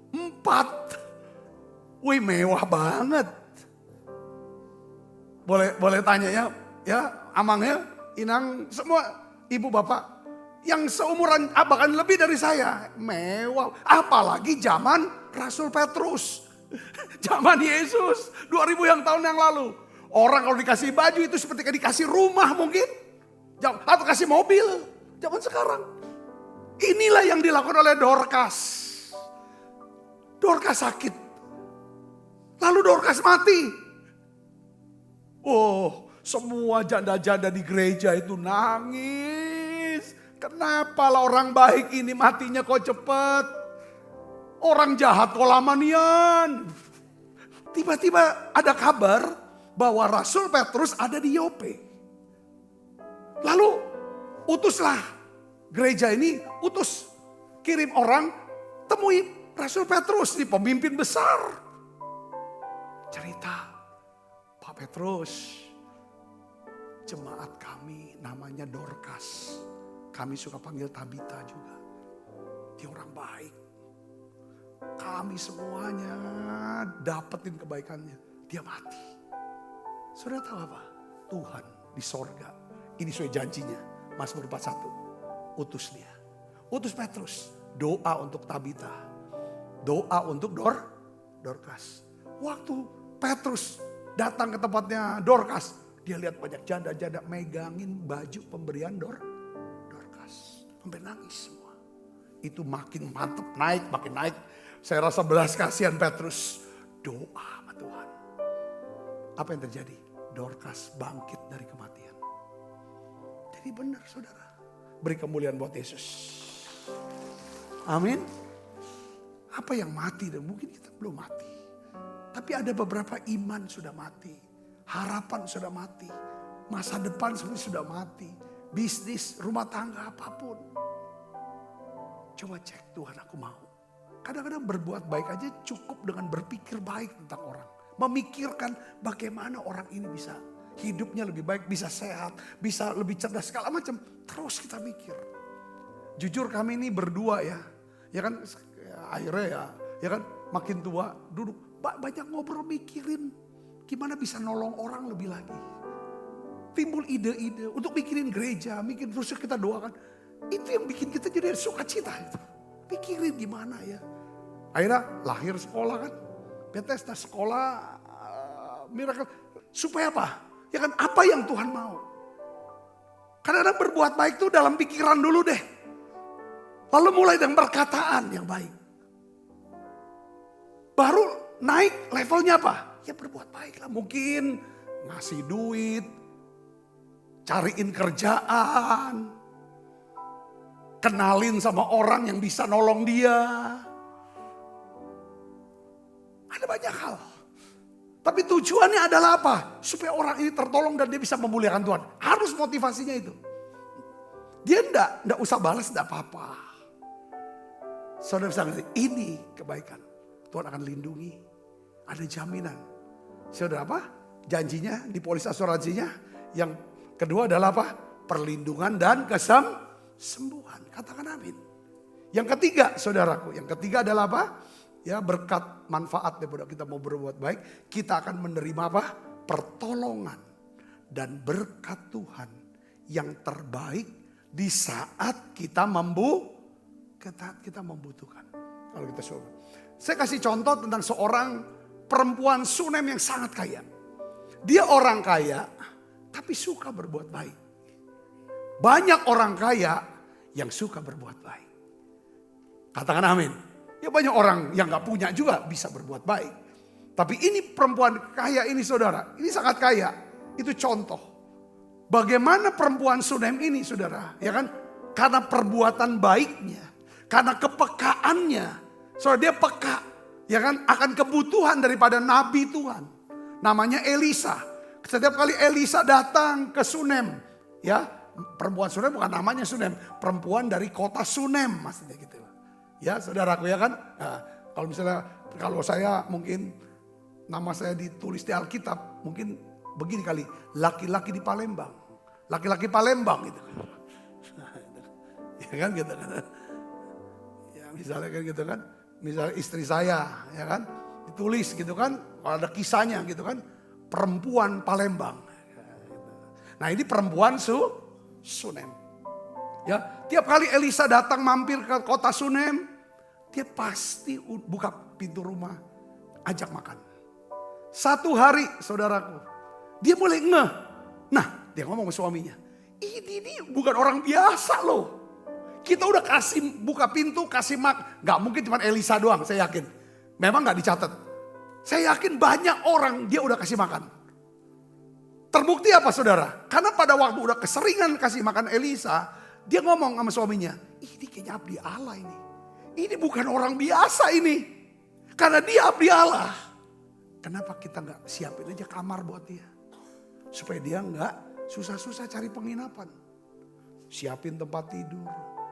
C: 4. Wih, mewah banget. Boleh tanya ya amangnya, inang, semua ibu bapak yang seumuran bahkan lebih dari saya, mewah. Apalagi zaman Rasul Petrus, zaman Yesus 2000 yang tahun yang lalu. Orang kalau dikasih baju itu seperti dikasih rumah mungkin, atau kasih mobil. Zaman sekarang, inilah yang dilakukan oleh Dorcas. Dorcas sakit, lalu Dorcas mati. Oh, semua janda-janda di gereja itu nangis. Kenapa lah orang baik ini matinya kok cepat? Orang jahat kok lama nian. Tiba-tiba ada kabar bahwa Rasul Petrus ada di Yope. Lalu utuslah gereja ini, kirim orang temui Rasul Petrus, di pemimpin besar. Cerita, Pak Petrus, jemaat kami namanya Dorcas. Kami suka panggil Tabita juga. Dia orang baik. Kami semuanya dapetin kebaikannya. Dia mati. Saudara tahu apa? Tuhan di sorga. Ini sesuai janjinya. Mazmur 41. Utus dia. Utus Petrus. Doa untuk Tabita. Doa untuk Dorcas. Waktu Petrus datang ke tempatnya Dorcas. Dia lihat banyak janda-janda megangin baju pemberian Dorcas. Sampai nangis semua. Itu makin mantap, makin naik. Saya rasa belas kasihan Petrus. Doa sama Tuhan. Apa yang terjadi? Dorcas bangkit dari kematian. Jadi benar saudara. Beri kemuliaan buat Yesus. Amin. Apa yang mati dan mungkin kita belum mati. Tapi ada beberapa iman sudah mati. Harapan sudah mati. Masa depan sebenarnya sudah mati. Bisnis, rumah tangga, apapun. Coba cek, Tuhan aku mau. Kadang-kadang berbuat baik aja cukup dengan berpikir baik tentang orang. Memikirkan bagaimana orang ini bisa hidupnya lebih baik, bisa sehat, bisa lebih cerdas, segala macam. Terus kita mikir. Jujur kami ini berdua ya. Ya kan akhirnya ya kan makin tua duduk. Banyak ngobrol mikirin gimana bisa nolong orang lebih lagi. Timbul ide-ide untuk mikirin gereja, mikirin terus kita doakan. Itu yang bikin kita jadi sukacita. Pikirin gimana ya. Akhirnya lahir sekolah kan. Bethesda sekolah miracle. Supaya apa? Ya kan apa yang Tuhan mau. Kadang-kadang berbuat baik itu dalam pikiran dulu deh. Lalu mulai dengan perkataan yang baik. Baru naik levelnya apa? Ya berbuat baik lah. Mungkin ngasih duit, cariin kerjaan, kenalin sama orang yang bisa nolong dia. Ada banyak hal. Tapi tujuannya adalah apa? Supaya orang ini tertolong dan dia bisa memuliakan Tuhan. Harus motivasinya itu. Dia enggak usah balas, enggak apa-apa. Saudara bisa ngerti, ini kebaikan. Tuhan akan lindungi. Ada jaminan. Saudara apa? Janjinya di polis asuransinya. Yang kedua adalah apa? Perlindungan dan kesembuhan. Katakan amin. Yang ketiga saudaraku. Yang ketiga adalah apa? Ya berkat manfaat daripada kita mau berbuat baik. Kita akan menerima apa? Pertolongan. Dan berkat Tuhan. Yang terbaik di saat kita membutuhkan. Kalau kita coba. Saya kasih contoh tentang seorang perempuan Sunem yang sangat kaya. Dia orang kaya tapi suka berbuat baik. Banyak orang kaya yang suka berbuat baik. Katakan amin. Ya banyak orang yang gak punya juga bisa berbuat baik. Tapi ini perempuan kaya ini saudara. Ini sangat kaya. Itu contoh. Bagaimana perempuan Sunem ini saudara. Ya kan? Karena perbuatan baiknya. Karena kepekaannya. Soalnya dia peka. Ya kan? Akan kebutuhan daripada nabi Tuhan. Namanya Elisa. Setiap kali Elisa datang ke Sunem. Ya. Perempuan Sunem bukan namanya Sunem. Perempuan dari kota Sunem. Maksudnya gitu. Ya saudaraku ya kan. Nah, kalau saya mungkin. Nama saya ditulis di Alkitab. Mungkin begini kali. Laki-laki di Palembang. Laki-laki Palembang gitu. Ya kan gitu kan. Misalnya kan gitu kan, misalnya istri saya ya kan, ditulis gitu kan, kalau ada kisahnya gitu kan, perempuan Palembang. Nah ini perempuan Sunem. Ya, tiap kali Elisa datang mampir ke kota Sunem, dia pasti buka pintu rumah, ajak makan. Satu hari saudaraku, dia mulai ngeh. Nah dia ngomong sama suaminya, ini bukan orang biasa loh. Kita udah kasih buka pintu, kasih gak mungkin cuma Elisa doang, saya yakin. Memang gak dicatat. Saya yakin banyak orang dia udah kasih makan. Terbukti apa saudara? Karena pada waktu udah keseringan kasih makan Elisa, dia ngomong sama suaminya, ini kayaknya abdi Allah ini. Ini bukan orang biasa ini. Karena dia abdi Allah. Kenapa kita gak siapin aja kamar buat dia? Supaya dia gak susah-susah cari penginapan. Siapin tempat tidur.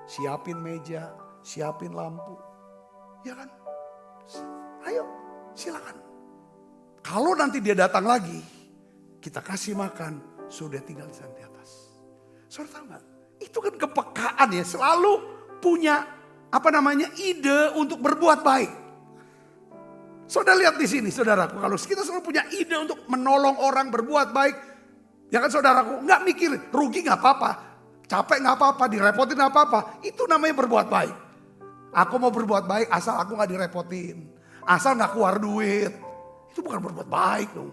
C: Siapin meja, siapin lampu. Ya kan? Ayo, silakan. Kalau nanti dia datang lagi, kita kasih makan, sudah tinggal di sana di atas. Saudara tahu gak? Itu kan kepekaan ya, selalu punya ide untuk berbuat baik. Saudara lihat di sini, saudaraku, kalau kita selalu punya ide untuk menolong orang berbuat baik, ya kan saudaraku, nggak mikir rugi nggak apa-apa. Capek gak apa-apa, direpotin gak apa-apa. Itu namanya berbuat baik. Aku mau berbuat baik asal aku gak direpotin. Asal gak keluar duit. Itu bukan berbuat baik dong.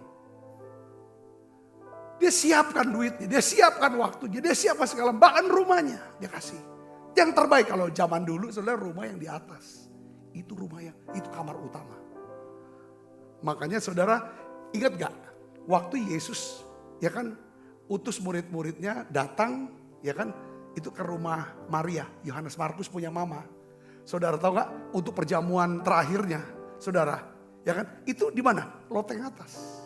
C: Dia siapkan duitnya, dia siapkan waktunya, dia siapkan segala. Bahkan rumahnya dia kasih. Yang terbaik kalau zaman dulu saudara rumah yang di atas. Itu rumah itu kamar utama. Makanya saudara ingat gak? Waktu Yesus ya kan utus murid-muridnya datang. Ya kan, itu ke rumah Maria, Yohanes Markus punya mama. Saudara tahu gak, untuk perjamuan terakhirnya, saudara, ya kan, itu di mana? Loteng atas.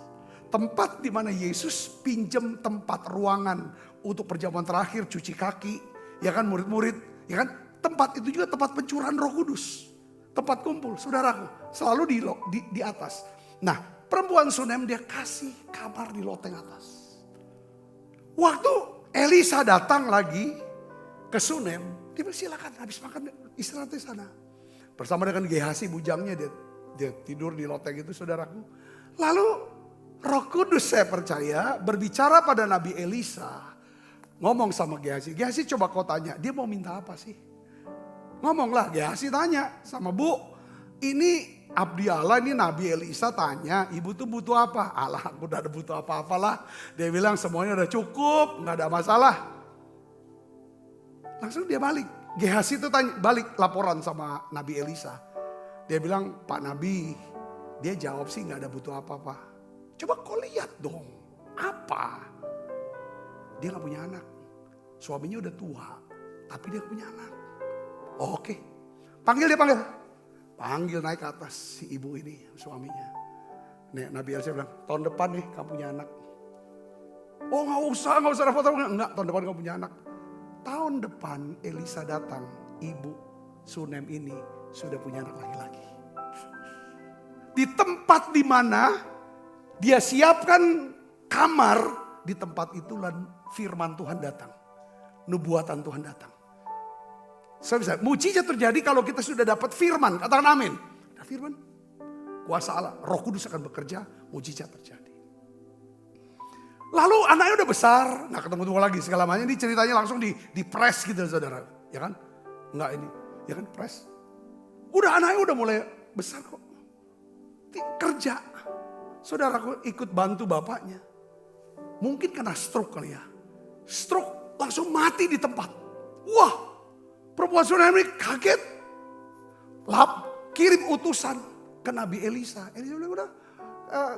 C: Tempat di mana Yesus pinjam tempat ruangan untuk perjamuan terakhir, cuci kaki, ya kan, murid-murid, ya kan, tempat itu juga tempat pencurahan Roh Kudus, tempat kumpul, saudaraku, selalu di atas. Nah, perempuan Sunem dia kasih kamar di loteng atas. Waktu Elisa datang lagi ke Sunem, dia silakan habis makan istirahat di sana. Bersama dengan Gehazi bujangnya dia tidur di loteng itu saudaraku. Lalu Roh Kudus saya percaya berbicara pada Nabi Elisa. Ngomong sama Gehazi. Gehazi coba kau tanya, dia mau minta apa sih? Ngomonglah, Gehazi tanya sama Bu. Ini abdi Allah, ini Nabi Elisa tanya, ibu tuh butuh apa? Allah, aku udah ada butuh apa-apalah. Dia bilang semuanya udah cukup, gak ada masalah. Langsung dia balik. Gehazi itu tanya, balik laporan sama Nabi Elisa. Dia bilang, Pak Nabi, dia jawab sih gak ada butuh apa-apa. Coba kau lihat dong, apa? Dia gak punya anak. Suaminya udah tua, tapi dia punya anak. Oh, oke, panggil dia, panggil. Panggil naik ke atas si ibu ini, suaminya. Nih, Nabi Elisa bilang, tahun depan nih kamu punya anak. Oh gak usah foto. Enggak, tahun depan kamu punya anak. Tahun depan Elisa datang, ibu Sunem ini sudah punya anak laki-laki. Di tempat di mana dia siapkan kamar, di tempat itulah firman Tuhan datang. Nubuatan Tuhan datang. Bisa, mujizat terjadi kalau kita sudah dapat firman. Katakan amin. Ada firman, kuasa Allah, Roh Kudus akan bekerja, mujizat terjadi. Lalu anaknya udah besar, nggak ketemu lagi segala macam. Ini ceritanya langsung di press gitu saudara, ya kan? Enggak ini, ya kan press. Udah anaknya udah mulai besar kok. Kerja, saudaraku ikut bantu bapaknya. Mungkin kena stroke kali ya. Stroke langsung mati di tempat. Wah, perempuan Sunem ini kaget. Kirim utusan ke Nabi Elisa. Elisa bilang udah,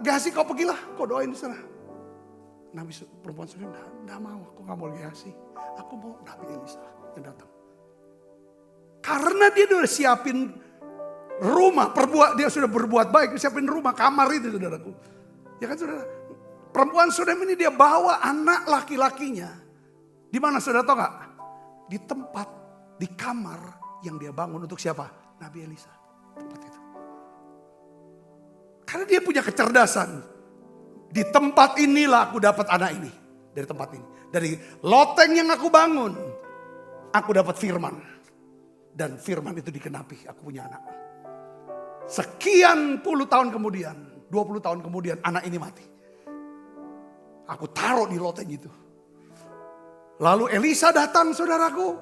C: Gehazi kau pergilah, kau doain di sana. Nabi perempuan Sunem enggak mau, aku gak mau Gehazi. Aku mau Nabi Elisa yang datang. Karena dia udah siapin rumah, dia sudah berbuat baik, siapin rumah, kamar itu saudaraku. Ya kan saudara, perempuan Sunem ini dia bawa anak laki-lakinya. Di mana saudara tahu gak? Di tempat, di kamar yang dia bangun untuk siapa? Nabi Elisa. Tempat itu. Karena dia punya kecerdasan. Di tempat inilah aku dapat anak ini. Dari tempat ini. Dari loteng yang aku bangun. Aku dapat firman. Dan firman itu dikenapi. Aku punya anak. Sekian puluh tahun kemudian. 20 tahun kemudian anak ini mati. Aku taruh di loteng itu. Lalu Elisa datang saudaraku.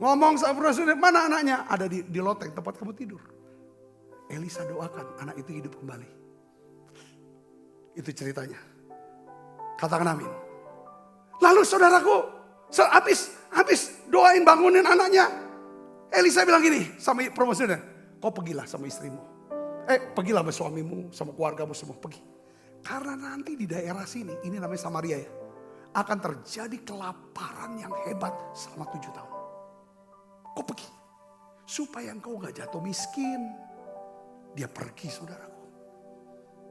C: Ngomong sama Rasulullah, mana anaknya? Ada di loteng tempat kamu tidur. Elisa doakan anak itu hidup kembali. Itu ceritanya. Katakan amin. Lalu saudaraku, habis doain bangunin anaknya. Elisa bilang gini sama promosinya, kau pergilah sama istrimu. Pergilah sama suamimu, sama keluargamu semua, pergi. Karena nanti di daerah sini, ini namanya Samaria ya. Akan terjadi kelaparan yang hebat selama 7 tahun. Kau pergi. Supaya engkau gak jatuh miskin. Dia pergi saudaraku.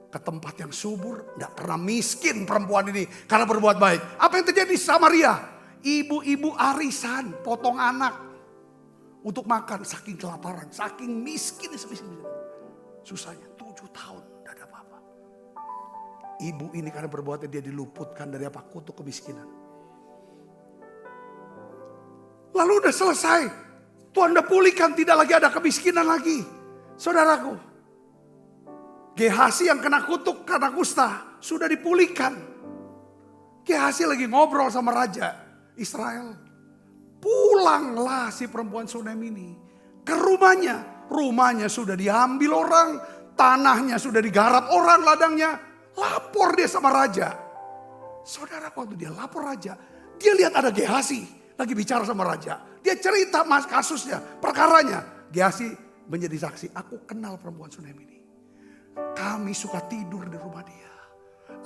C: Ke tempat yang subur. Gak pernah miskin perempuan ini. Karena berbuat baik. Apa yang terjadi di Samaria? Ibu-ibu arisan. Potong anak. Untuk makan. Saking kelaparan. Saking miskin. Susahnya 7 tahun. Gak ada apa-apa. Ibu ini karena berbuatnya dia diluputkan dari apa? Kutuk kemiskinan. Lalu udah selesai. Tuhan udah pulihkan, tidak lagi ada kemiskinan lagi. Saudaraku. Gehazi yang kena kutuk karena kusta sudah dipulihkan. Gehazi lagi ngobrol sama raja Israel. Pulanglah si perempuan Sunem ini ke rumahnya. Rumahnya sudah diambil orang, tanahnya sudah digarap orang, ladangnya. Lapor dia sama raja. Saudara, waktu dia lapor raja, dia lihat ada Gehazi lagi bicara sama raja. Dia cerita kasusnya, perkaranya. Gehazi menjadi saksi. Aku kenal perempuan Sunem ini. Kami suka tidur di rumah dia.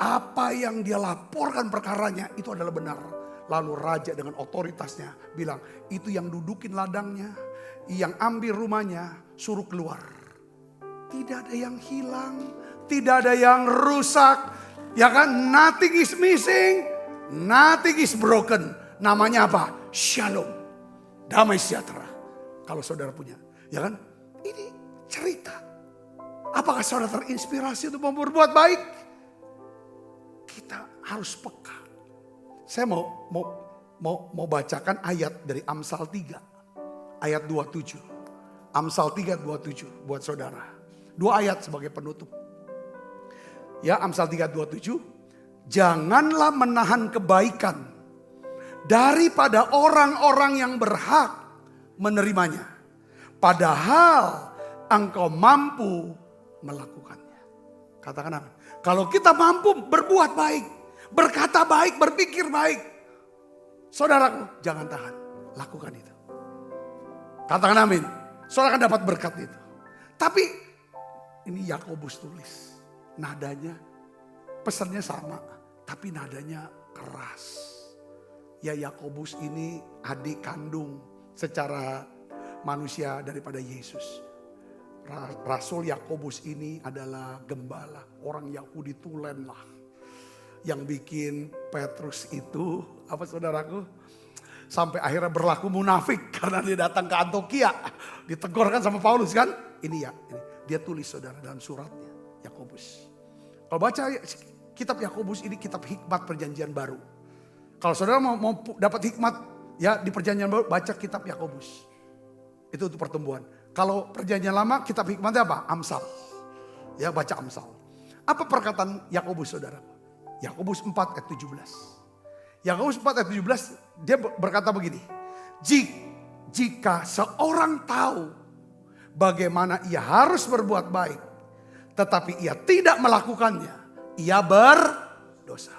C: Apa yang dia laporkan perkaranya itu adalah benar. Lalu raja dengan otoritasnya bilang, itu yang dudukin ladangnya, yang ambil rumahnya, suruh keluar. Tidak ada yang hilang, tidak ada yang rusak. Ya kan, nothing is missing, nothing is broken. Namanya apa? Shalom. Damai sejahtera. Kalau saudara punya. Ya kan? Ini cerita. Apakah saudara terinspirasi untuk berbuat baik? Kita harus peka. Saya mau bacakan ayat dari Amsal 3. Ayat 27. Amsal 3, 27 buat saudara. 2 ayat sebagai penutup. Ya, Amsal 3:27. Janganlah menahan kebaikan daripada orang-orang yang berhak menerimanya. Padahal engkau mampu melakukannya. Katakan amin. Kalau kita mampu berbuat baik, berkata baik, berpikir baik. Saudaraku, jangan tahan. Lakukan itu. Katakan amin. Saudara akan dapat berkat itu. Tapi ini Yakobus tulis. Nadanya, pesannya sama. Tapi nadanya keras. Ya, Yakobus ini adik kandung secara manusia daripada Yesus. Rasul Yakobus ini adalah gembala, orang Yahudi tulen lah. Yang bikin Petrus itu, apa saudaraku? Sampai akhirnya berlaku munafik karena dia datang ke Antioquia. Ditegur kan sama Paulus kan? Ini ya, ini. Dia tulis saudara dalam suratnya, Yakobus. Kalau baca kitab Yakobus ini kitab hikmat perjanjian baru. Kalau saudara mau dapat hikmat ya di perjanjian baru, baca kitab Yakobus. Itu untuk pertumbuhan. Kalau perjanjian lama kitab hikmatnya apa? Amsal. Ya, baca Amsal. Apa perkataan Yakobus saudara? Yakobus 4 ayat 17. Yakobus 4 ayat 17 dia berkata begini. Jika seorang tahu bagaimana ia harus berbuat baik, tetapi ia tidak melakukannya, ia berdosa.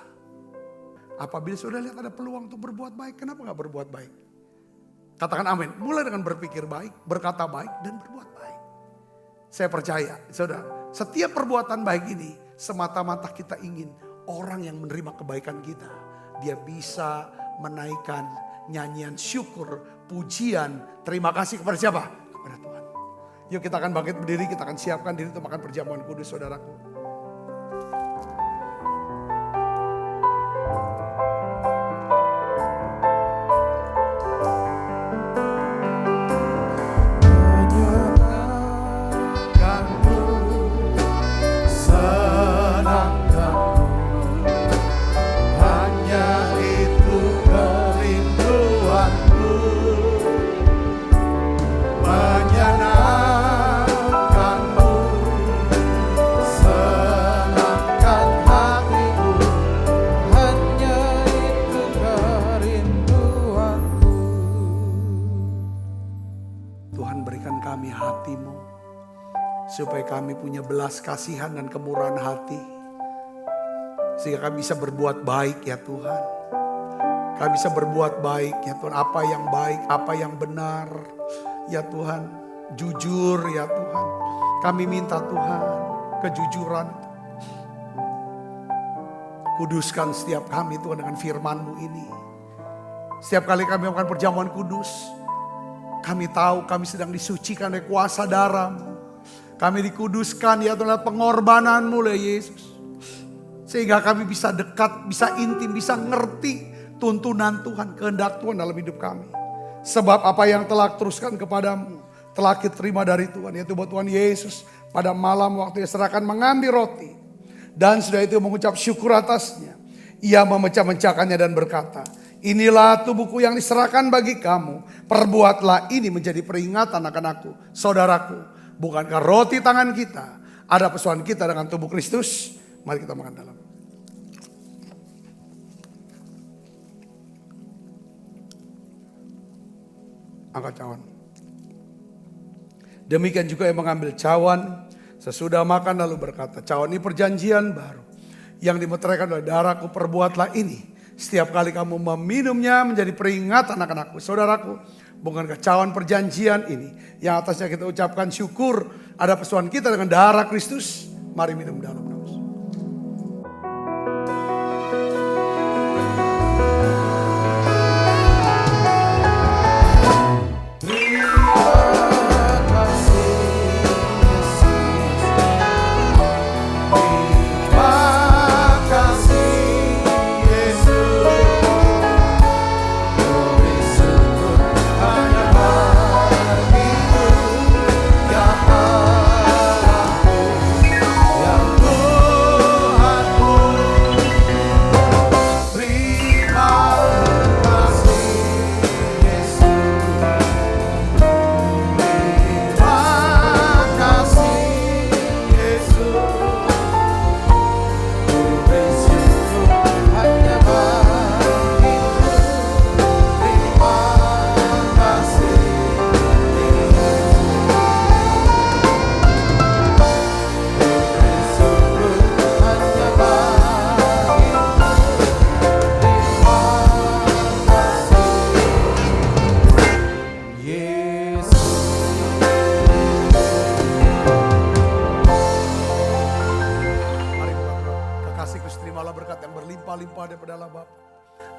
C: Apabila saudara lihat ada peluang untuk berbuat baik, kenapa gak berbuat baik? Katakan amin. Mulai dengan berpikir baik, berkata baik, dan berbuat baik. Saya percaya, saudara, setiap perbuatan baik ini semata-mata kita ingin orang yang menerima kebaikan kita, dia bisa menaikkan nyanyian syukur, pujian, terima kasih kepada siapa? Kepada Tuhan. Yuk kita akan bangkit berdiri, kita akan siapkan diri untuk makan perjamuan kudus saudaraku. Supaya kami punya belas kasihan dan kemurahan hati. Sehingga kami bisa berbuat baik ya Tuhan. Kami bisa berbuat baik ya Tuhan. Apa yang baik, apa yang benar ya Tuhan. Jujur ya Tuhan. Kami minta Tuhan kejujuran. Kuduskan setiap kami Tuhan dengan firman-Mu ini. Setiap kali kami melakukan perjamuan kudus, kami tahu kami sedang disucikan oleh kuasa darah-Mu. Kami dikuduskan ya Tuhan pengorbanan-Mu ya Yesus. Sehingga kami bisa dekat, bisa intim, bisa ngerti tuntunan Tuhan, kehendak Tuhan dalam hidup kami. Sebab apa yang telah teruskan kepadamu, telah kita terima dari Tuhan. Yaitu buat Tuhan Yesus pada malam waktu Ia serahkan mengambil roti. Dan sudah itu mengucap syukur atasnya. Ia memecah-mecahkannya dan berkata, inilah tubuhku yang diserahkan bagi kamu. Perbuatlah ini menjadi peringatan akan aku, saudaraku. Bukankah roti tangan kita ada persoalan kita dengan tubuh Kristus? Mari kita makan dalam. Angkat cawan. Demikian juga yang mengambil cawan sesudah makan lalu berkata, cawan ini perjanjian baru yang dimeteraikan oleh darahku, perbuatlah ini setiap kali kamu meminumnya menjadi peringatan akan aku. Saudaraku, bukankah cawan perjanjian ini yang atasnya kita ucapkan syukur ada persoalan kita dengan darah Kristus? Mari minum dalam.
D: Yang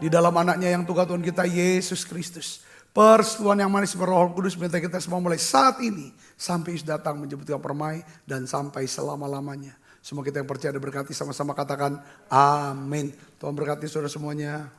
C: Di dalam anaknya yang Tuhan kita Yesus Kristus. Persekutuan yang manis Roh Kudus minta kita semua mulai saat ini sampai Yesus datang menjemput kita permai dan sampai selama-lamanya. Semua kita yang percaya diberkati sama-sama katakan amin. Tuhan berkati saudara semuanya.